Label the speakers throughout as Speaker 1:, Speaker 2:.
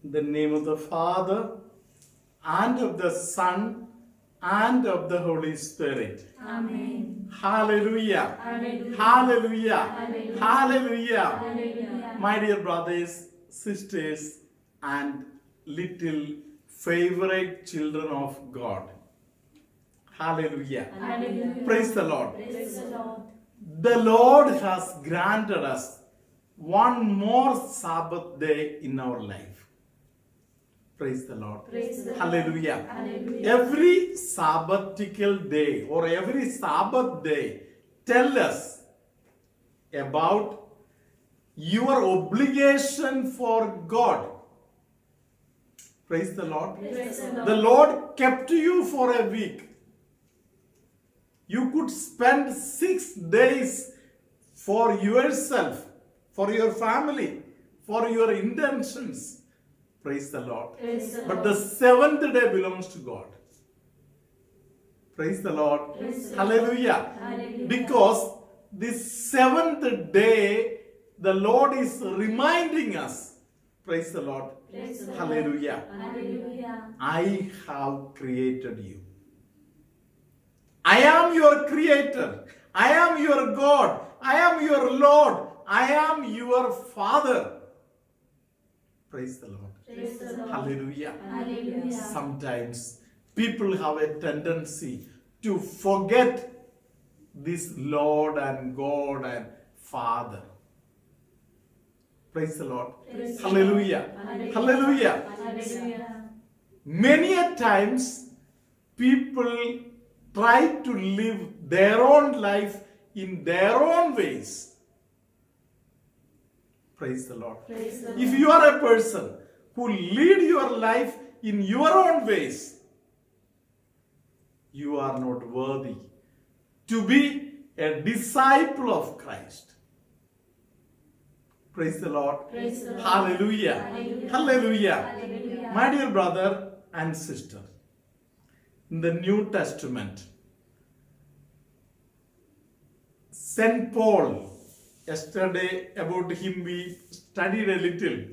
Speaker 1: In the name of the Father, and of the Son, and of the Holy Spirit.
Speaker 2: Amen.
Speaker 1: Hallelujah.
Speaker 2: Hallelujah.
Speaker 1: Hallelujah.
Speaker 2: Hallelujah.
Speaker 1: Hallelujah.
Speaker 2: Hallelujah.
Speaker 1: My dear brothers, sisters, and little favorite children of God. Hallelujah.
Speaker 2: Hallelujah.
Speaker 1: Praise the Lord.
Speaker 2: Praise the Lord.
Speaker 1: The Lord has granted us one more Sabbath day in our life. Praise the Lord.
Speaker 2: Praise the Lord.
Speaker 1: Hallelujah.
Speaker 2: Hallelujah.
Speaker 1: Every sabbatical day or every Sabbath day tell us about your obligation for God. Praise the Lord.
Speaker 2: Praise the Lord.
Speaker 1: The Lord kept you for a week. You could spend 6 days for yourself, for your family, for your intentions. Praise the Lord.
Speaker 2: Praise the
Speaker 1: But
Speaker 2: Lord.
Speaker 1: the 7th day belongs to God. Praise the Lord.
Speaker 2: Praise the
Speaker 1: Hallelujah.
Speaker 2: Hallelujah.
Speaker 1: Because this 7th day, the Lord is reminding us. Praise the Lord.
Speaker 2: Praise the Lord.
Speaker 1: Hallelujah.
Speaker 2: Hallelujah.
Speaker 1: I have created you. I am your creator. I am your God. I am your Lord. I am your Father. Praise the Lord.
Speaker 2: Praise the Lord.
Speaker 1: Hallelujah.
Speaker 2: Hallelujah.
Speaker 1: Sometimes people have a tendency to forget this Lord and God and Father. Praise the Lord.
Speaker 2: Praise the
Speaker 1: Hallelujah.
Speaker 2: Hallelujah.
Speaker 1: Hallelujah.
Speaker 2: Hallelujah.
Speaker 1: Many a times people try to live their own life in their own ways. Praise the Lord.
Speaker 2: Praise the Lord.
Speaker 1: If you are a person who lead your life in your own ways, you are not worthy to be a disciple of Christ. Praise the Lord.
Speaker 2: Praise the Lord.
Speaker 1: Hallelujah.
Speaker 2: Hallelujah.
Speaker 1: Hallelujah.
Speaker 2: Hallelujah.
Speaker 1: My dear brother and sister, in the New Testament, St. Paul, yesterday about him we studied a little.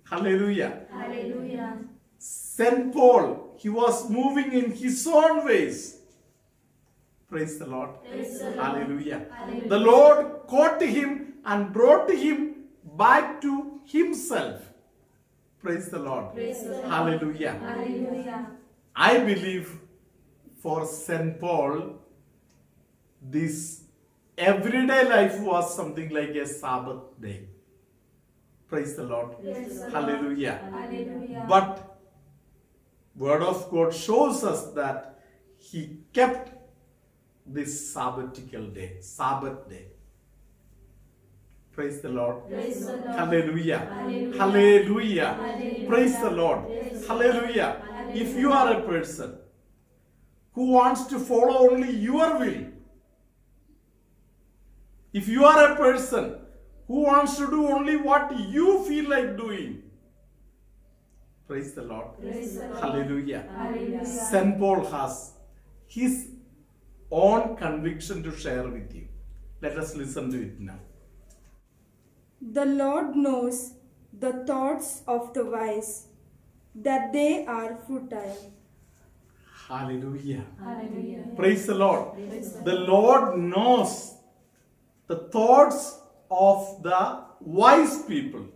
Speaker 1: Hallelujah.
Speaker 2: Hallelujah.
Speaker 1: St. Paul, he was moving in his own ways. Praise the Lord.
Speaker 2: Praise the Lord.
Speaker 1: Hallelujah.
Speaker 2: Hallelujah.
Speaker 1: The Lord caught him and brought him back to himself. Praise the Lord.
Speaker 2: Praise the Lord.
Speaker 1: Hallelujah.
Speaker 2: Hallelujah.
Speaker 1: I believe for St. Paul, this everyday life was something like a Sabbath day. Praise the Lord.
Speaker 2: Praise the Lord.
Speaker 1: Hallelujah.
Speaker 2: Hallelujah.
Speaker 1: But Word of God shows us that he kept this sabbatical day, Sabbath day. Praise the Lord.
Speaker 2: Praise the Lord.
Speaker 1: Hallelujah.
Speaker 2: Hallelujah.
Speaker 1: Hallelujah.
Speaker 2: Hallelujah.
Speaker 1: Praise the Lord.
Speaker 2: Praise the
Speaker 1: Hallelujah.
Speaker 2: Lord.
Speaker 1: If you are a person who wants to follow only your will, if you are a person who wants to do only what you feel like doing, praise the Lord.
Speaker 2: Praise the Lord.
Speaker 1: Hallelujah.
Speaker 2: Hallelujah.
Speaker 1: St. Paul has his own conviction to share with you. Let us listen to it now.
Speaker 3: The Lord knows the thoughts of the wise, that they are futile.
Speaker 1: Hallelujah.
Speaker 2: Hallelujah.
Speaker 1: Praise the Lord.
Speaker 2: Praise the
Speaker 1: The Lord knows the thoughts of the wise people.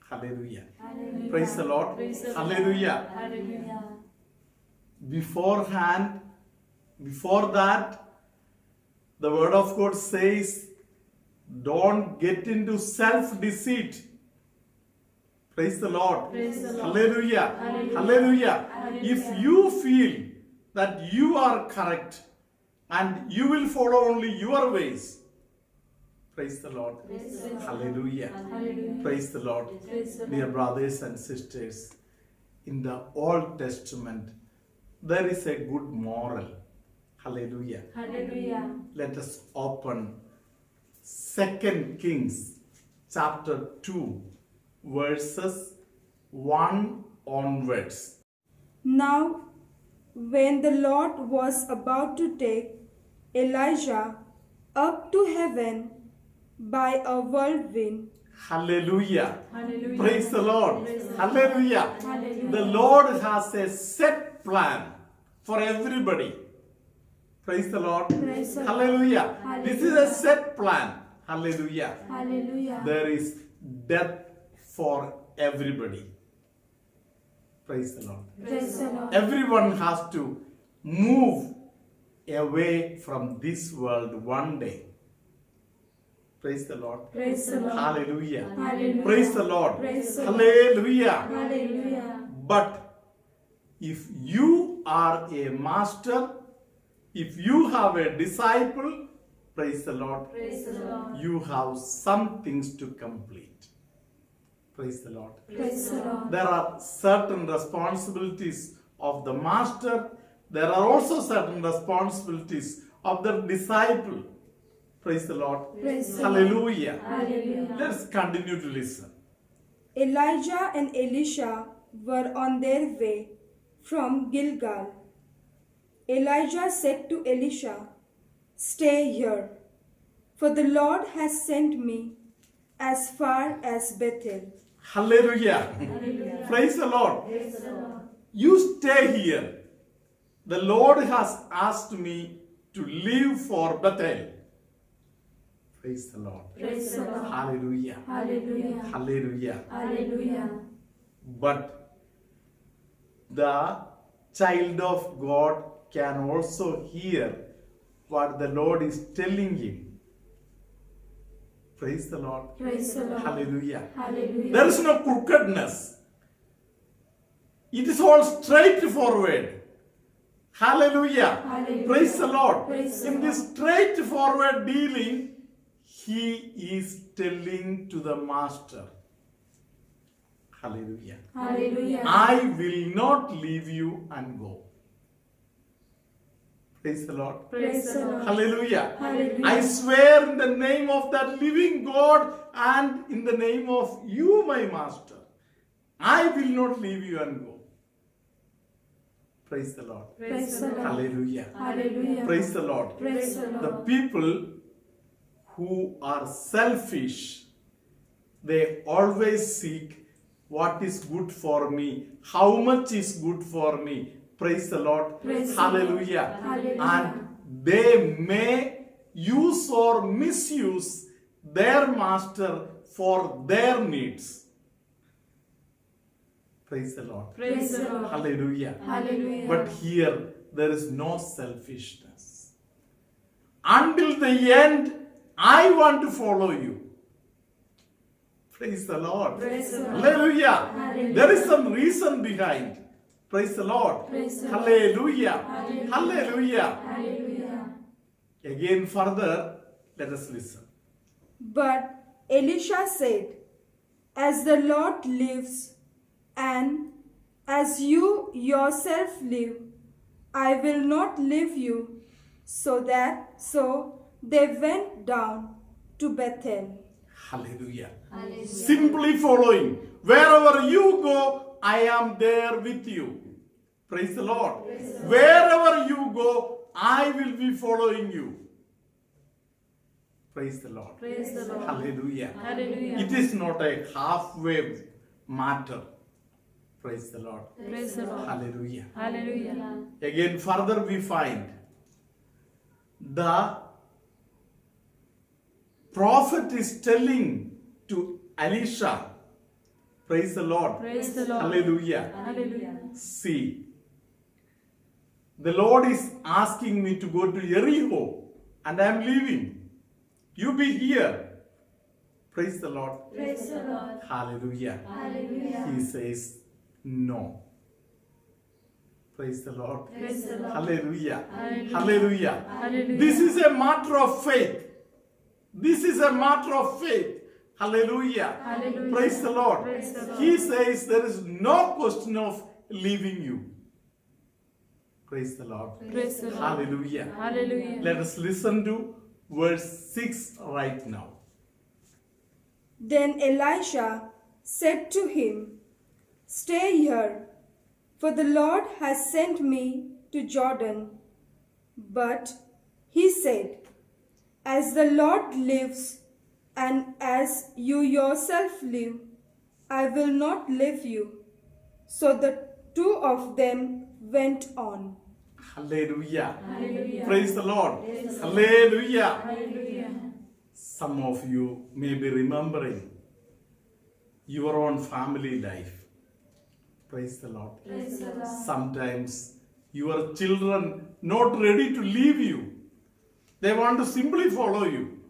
Speaker 1: Hallelujah.
Speaker 2: Hallelujah.
Speaker 1: Praise the Lord.
Speaker 2: Praise the Lord.
Speaker 1: Hallelujah.
Speaker 2: Hallelujah.
Speaker 1: Beforehand, before that, the Word of God says, don't get into self-deceit. Praise the Lord.
Speaker 2: Praise the Lord.
Speaker 1: Hallelujah.
Speaker 2: Hallelujah.
Speaker 1: Hallelujah.
Speaker 2: Hallelujah.
Speaker 1: If you feel that you are correct and you will follow only your ways, praise the Lord.
Speaker 2: Praise the Lord.
Speaker 1: Hallelujah.
Speaker 2: Hallelujah.
Speaker 1: Praise the Lord.
Speaker 2: Praise the
Speaker 1: Dear
Speaker 2: Lord.
Speaker 1: brothers and sisters, in the Old Testament, there is a good moral. Hallelujah.
Speaker 2: Hallelujah.
Speaker 1: Let us open 2 Kings chapter 2, verses 1 onwards.
Speaker 3: Now, when the Lord was about to take Elijah up to heaven by a whirlwind,
Speaker 1: Hallelujah.
Speaker 2: Hallelujah.
Speaker 1: Praise the Lord.
Speaker 2: Praise the Lord.
Speaker 1: Hallelujah.
Speaker 2: Hallelujah.
Speaker 1: The Lord has a set plan for everybody. Praise the Lord.
Speaker 3: Praise the Lord.
Speaker 1: Hallelujah.
Speaker 2: Hallelujah.
Speaker 1: This is a set plan. Hallelujah.
Speaker 2: Hallelujah.
Speaker 1: There is death for everybody. Praise the Lord.
Speaker 2: Praise the Lord.
Speaker 1: Everyone has to move away from this world one day. Praise the Lord.
Speaker 2: Praise the Lord.
Speaker 1: Hallelujah.
Speaker 2: Hallelujah.
Speaker 1: Praise the Lord.
Speaker 2: Praise the Lord.
Speaker 1: Hallelujah.
Speaker 2: Hallelujah.
Speaker 1: But if you are a master, if you have a disciple, praise the Lord,
Speaker 2: Praise the Lord.
Speaker 1: you have some things to complete. Praise the Lord.
Speaker 2: Praise the Lord.
Speaker 1: There are certain responsibilities of the master. There are also certain responsibilities of the disciple. Praise the Lord.
Speaker 2: Praise the
Speaker 1: Hallelujah.
Speaker 2: Hallelujah.
Speaker 1: Let's continue to listen.
Speaker 3: Elijah and Elisha were on their way from Gilgal. Elijah said to Elisha, "Stay here, for the Lord has sent me as far as Bethel."
Speaker 1: Hallelujah.
Speaker 2: Hallelujah.
Speaker 1: Praise the Lord.
Speaker 2: Praise the Lord.
Speaker 1: You stay here. The Lord has asked me to leave for Bethel. Praise the Lord.
Speaker 2: Praise the Lord.
Speaker 1: Hallelujah.
Speaker 2: Hallelujah.
Speaker 1: Hallelujah.
Speaker 2: Hallelujah.
Speaker 1: But the child of God can also hear what the Lord is telling him. Praise the Lord.
Speaker 2: Praise the Lord.
Speaker 1: Hallelujah.
Speaker 2: Hallelujah.
Speaker 1: There is no crookedness. It is all straightforward. Hallelujah.
Speaker 2: Hallelujah.
Speaker 1: Praise the Lord.
Speaker 2: Praise the
Speaker 1: In this straightforward dealing, he is telling to the master, hallelujah,
Speaker 2: Hallelujah.
Speaker 1: I will not leave you and go. Praise the Lord.
Speaker 2: Praise the Lord.
Speaker 1: Hallelujah.
Speaker 2: Hallelujah.
Speaker 1: I swear in the name of that living God and in the name of you, my master, I will not leave you and go. Praise the Lord.
Speaker 2: Praise the Lord.
Speaker 1: Hallelujah.
Speaker 2: Hallelujah.
Speaker 1: Praise the Lord.
Speaker 2: Praise the
Speaker 1: The
Speaker 2: Lord.
Speaker 1: people who are selfish, they always seek what is good for me, how much is good for me. Praise the Lord.
Speaker 2: Praise the
Speaker 1: Hallelujah.
Speaker 2: Lord. Hallelujah.
Speaker 1: And they may use or misuse their master for their needs. Praise the Lord.
Speaker 2: Praise the Lord.
Speaker 1: Hallelujah.
Speaker 2: Hallelujah.
Speaker 1: But here there is no selfishness. Until the end, I want to follow you. Praise the Lord.
Speaker 2: Praise the Lord.
Speaker 1: Hallelujah.
Speaker 2: Hallelujah.
Speaker 1: There is some reason behind. Praise the Lord.
Speaker 2: Praise the Lord.
Speaker 1: Hallelujah.
Speaker 2: Hallelujah.
Speaker 1: Hallelujah.
Speaker 2: Hallelujah.
Speaker 1: Again further, let us listen.
Speaker 3: But Elisha said, "As the Lord lives, and as you yourself live, I will not leave you." So they went down to Bethel.
Speaker 1: Hallelujah.
Speaker 2: Hallelujah.
Speaker 1: Simply following. Wherever you go, I am there with you. Praise the Lord. Wherever you go, I will be following you. Praise the Lord.
Speaker 2: Praise the Lord.
Speaker 1: Hallelujah.
Speaker 2: Hallelujah.
Speaker 1: It is not a halfway matter. Praise the Lord.
Speaker 2: Praise the Lord.
Speaker 1: Hallelujah.
Speaker 2: Hallelujah.
Speaker 1: Again, further we find the prophet is telling to Elisha, praise the Lord.
Speaker 2: Praise the Lord.
Speaker 1: Hallelujah.
Speaker 2: Hallelujah.
Speaker 1: See, the Lord is asking me to go to Jericho and I am leaving. You be here. Praise the Lord.
Speaker 2: Praise the Lord.
Speaker 1: Hallelujah.
Speaker 2: Hallelujah.
Speaker 1: He says, no. Praise the Lord.
Speaker 2: Praise the Lord.
Speaker 1: Hallelujah.
Speaker 2: Hallelujah.
Speaker 1: Hallelujah.
Speaker 2: Hallelujah.
Speaker 1: This is a matter of faith. This is a matter of faith. Hallelujah.
Speaker 2: Hallelujah.
Speaker 1: Praise the Lord.
Speaker 2: Praise the Lord.
Speaker 1: He says there is no question of leaving you. Praise the Lord.
Speaker 2: Praise the Lord.
Speaker 1: Hallelujah.
Speaker 2: Hallelujah.
Speaker 1: Let us listen to verse 6 right now.
Speaker 3: Then Elisha said to him, "Stay here, for the Lord has sent me to Jordan." But he said, "As the Lord lives, and as you yourself live, I will not leave you. So the two of them went on.
Speaker 1: Hallelujah.
Speaker 2: Hallelujah.
Speaker 1: Praise the Lord.
Speaker 2: Praise the Lord.
Speaker 1: Hallelujah.
Speaker 2: Hallelujah.
Speaker 1: Some of you may be remembering your own family life. Praise the Lord.
Speaker 2: Praise the Lord.
Speaker 1: Sometimes your children not ready to leave you. They want to simply follow you.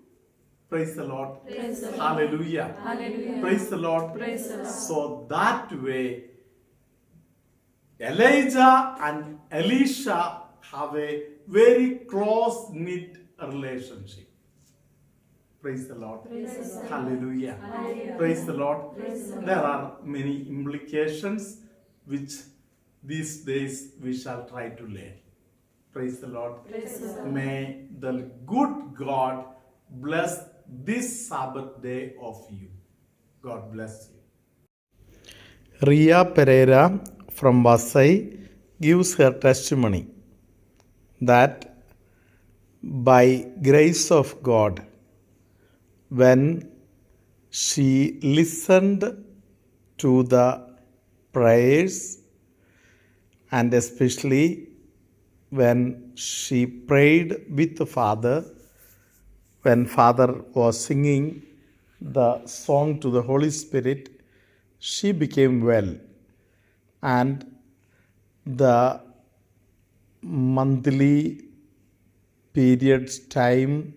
Speaker 1: Praise the Lord.
Speaker 2: Praise the Lord.
Speaker 1: Hallelujah.
Speaker 2: Hallelujah.
Speaker 1: Praise the Lord.
Speaker 2: Praise the Lord.
Speaker 1: So that way, Elijah and Elisha have a very close knit relationship. Praise the Lord.
Speaker 2: Praise the Lord.
Speaker 1: Hallelujah.
Speaker 2: Hallelujah.
Speaker 1: Praise the Lord.
Speaker 2: Praise the Lord.
Speaker 1: There are many implications which these days we shall try to learn. Praise the Lord.
Speaker 2: Praise the Lord.
Speaker 1: May the good God bless this Sabbath day of you. God bless you. Ria Pereira from Vasai gives her testimony that by grace of God, when she listened to the prayers and especially when she prayed with the Father, when Father was singing the song to the Holy Spirit, she became well. And the monthly periods time,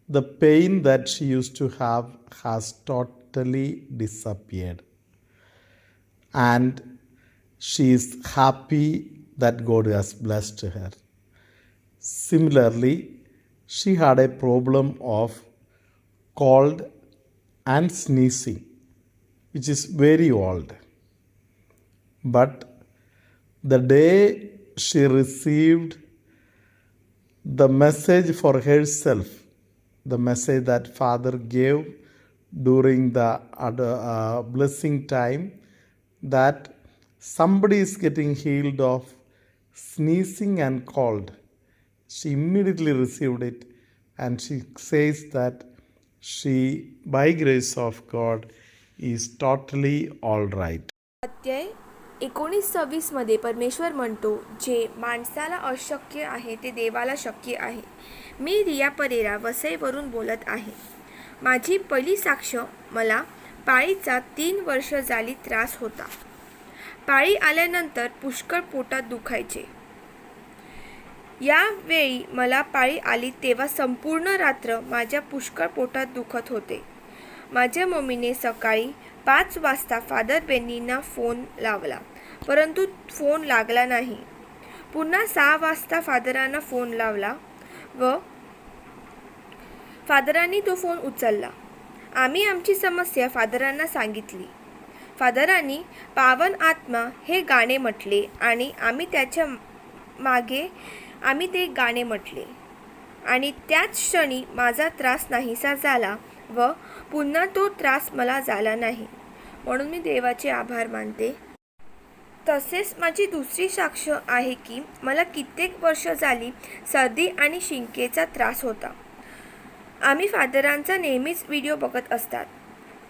Speaker 1: the pain that she used to have has totally disappeared. And she is happy that God has blessed her. Similarly, she had a problem of cold and sneezing, which is very old. But the day she received the message for herself, the message that Father gave during the blessing time, that somebody is getting healed of sneezing and cold, she immediately received it, and she says that she, by grace of God, is totally all right.
Speaker 4: अध्याय 19-26 मध्ये परमेश्वर म्हणतो, जे माणसाला अशक्य आहे ते देवाला शक्य आहे. मी रिया परेरा वसईवरून बोलत आहे. माझी पहिली साक्ष, मला पाळीचा 3 वर्ष झाली त्रास होता. पाळी आल्यानंतर पुष्कळ पोटात दुखायचे. यावेळी मला पाळी आली तेव्हा संपूर्ण रात्र माझ्या पुष्कळ पोटात दुखत होते. माझ्या मम्मीने सकाळी 5 वाजता फादर बेनींना फोन लावला, परंतु फोन लागला नाही. पुन्हा 6 वाजता फादरांना फोन लावला व फादरांनी तो फोन उचलला. आम्ही आमची समस्या फादरांना सांगितली. फादरांनी पावन आत्मा हे गाणे म्हटले आणि आम्ही त्याच्या मागे ते गाणे म्हटले आणि त्याच क्षणी माझा त्रास नाहीसा झाला व पुन्हा तो त्रास मला झाला नाही. म्हणून मी देवाचे आभार मानते. तसेच माझी दुसरी साक्ष आहे की मला कित्येक वर्ष झाली सर्दी आणि शिंकेचा त्रास होता. आम्ही फादरांचा नेहमीच व्हिडिओ बघत असतात.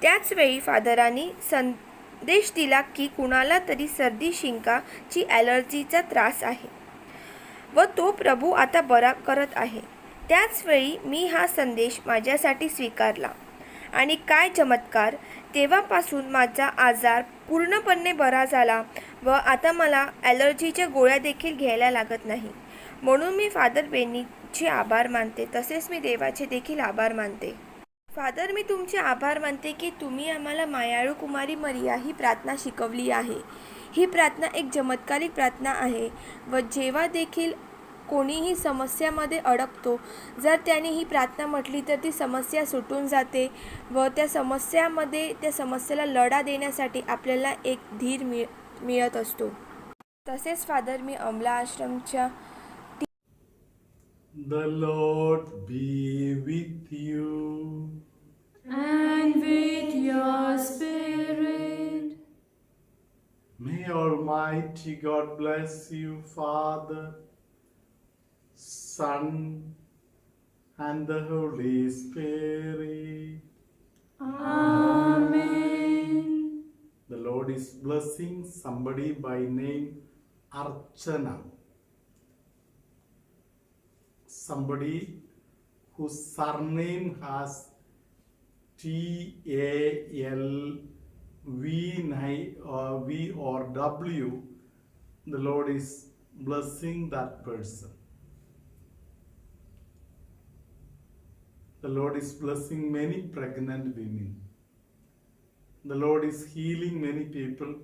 Speaker 4: त्याच वेळी फादरांनी संदेश दिला की कुणाला तरी सर्दी शिंकाची ॲलर्जीचा त्रास आहे व तो प्रभू आता बरा करत आहे. त्याच वेळी मी हा संदेश माझ्यासाठी स्वीकारला आणि काय चमत्कार, तेव्हापासून माझा आजार पूर्णपणे बरा झाला व आता मला ॲलर्जीच्या गोळ्या देखील घ्यायला लागत नाही. म्हणून मी फादर बेनीचे आभार मानते. तसेच मी देवाचे देखील आभार मानते. फादर, मी तुमचे आभार मानते की तुम्ही आम्हाला मायाळू कुमारी मरिया ही प्रार्थना शिकवली आहे. ही प्रार्थना एक चमत्कारिक प्रार्थना आहे व जेव्हा देखील कोणीही समस्यामध्ये अडकतो, जर त्याने ही प्रार्थना म्हटली तर ती समस्या सुटून जाते व त्या समस्येला लढा देण्यासाठी आपल्याला एक धीर मिळत असतो. तसेच फादर, मी अमला आश्रमच्या
Speaker 1: The Lord be with you.
Speaker 2: And with your spirit.
Speaker 1: May Almighty God bless you, Father, Son, and the Holy Spirit.
Speaker 2: Amen.
Speaker 1: The Lord is blessing somebody by name Archana. Somebody whose surname has V or W. The Lord is blessing that person. The Lord is blessing many pregnant women. The Lord is healing many people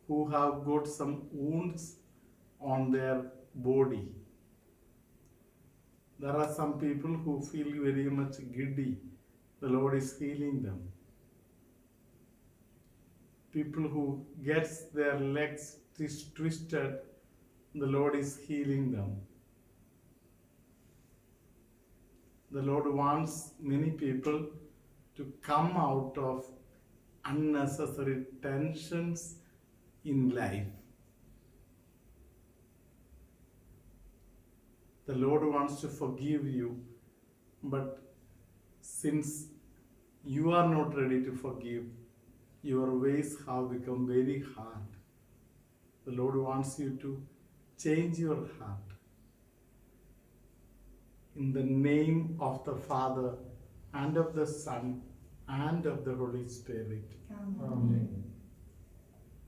Speaker 1: who have got some wounds on their body. There are some people who feel very much giddy. The Lord is healing them. People who gets their legs twisted, the Lord is healing them. The Lord wants many people to come out of unnecessary tensions in life. The Lord wants to forgive you, but since you are not ready to forgive, your ways have become very hard. The Lord wants you to change your heart. In the name of the Father, and of the Son, and of the Holy Spirit.
Speaker 2: Amen.